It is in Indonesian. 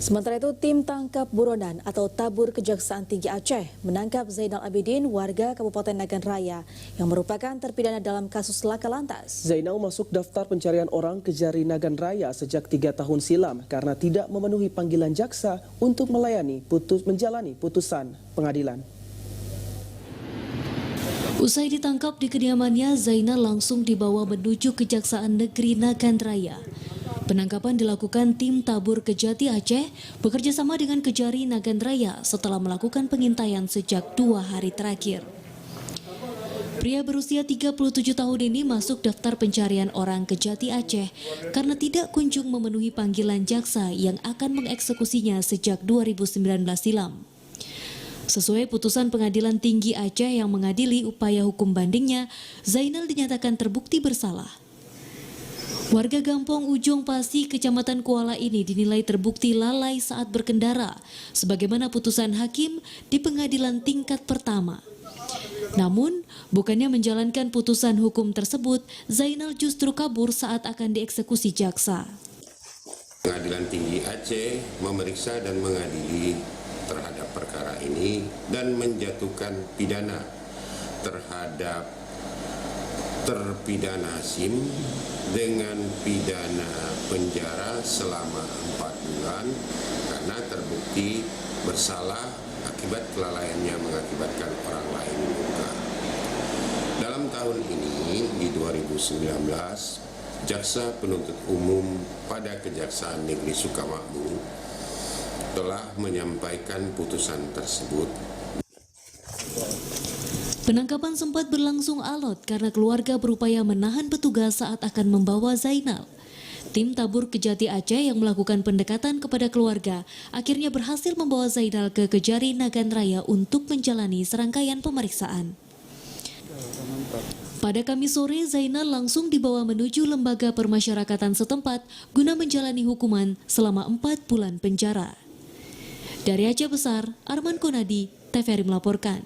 Sementara itu, tim tangkap buronan atau tabur Kejaksaan Tinggi Aceh menangkap Zainal Abidin, warga Kabupaten Nagan Raya, yang merupakan terpidana dalam kasus laka lantas. Zainal masuk daftar pencarian orang Kejari Nagan Raya sejak 3 tahun silam karena tidak memenuhi panggilan jaksa untuk menjalani putusan pengadilan. Usai ditangkap di kediamannya, Zainal langsung dibawa menuju Kejaksaan Negeri Nagan Raya. Penangkapan dilakukan tim tabur Kejati Aceh bekerjasama dengan Kejari Nagan Raya setelah melakukan pengintaian sejak 2 hari terakhir. Pria berusia 37 tahun ini masuk daftar pencarian orang Kejati Aceh karena tidak kunjung memenuhi panggilan jaksa yang akan mengeksekusinya sejak 2019 silam. Sesuai putusan Pengadilan Tinggi Aceh yang mengadili upaya hukum bandingnya, Zainal dinyatakan terbukti bersalah. Warga Gampong Ujung Pasi, Kecamatan Kuala ini dinilai terbukti lalai saat berkendara, sebagaimana putusan hakim di pengadilan tingkat pertama. Namun, bukannya menjalankan putusan hukum tersebut, Zainal justru kabur saat akan dieksekusi jaksa. Pengadilan Tinggi Aceh memeriksa dan mengadili terhadap perkara ini dan menjatuhkan pidana terhadap terpidana SIM dengan pidana penjara selama 4 bulan karena terbukti bersalah akibat kelalaiannya mengakibatkan orang lain luka. Dalam tahun ini, di 2019, Jaksa Penuntut Umum pada Kejaksaan Negeri Sukamakmur telah menyampaikan putusan tersebut. Penangkapan sempat berlangsung alot karena keluarga berupaya menahan petugas saat akan membawa Zainal. Tim tabur Kejati Aceh yang melakukan pendekatan kepada keluarga akhirnya berhasil membawa Zainal ke Kejari Nagan Raya untuk menjalani serangkaian pemeriksaan. Pada Kamis sore, Zainal langsung dibawa menuju lembaga permasyarakatan setempat guna menjalani hukuman selama 4 bulan penjara. Dari Aceh Besar, Arman Konadi, TVRI melaporkan.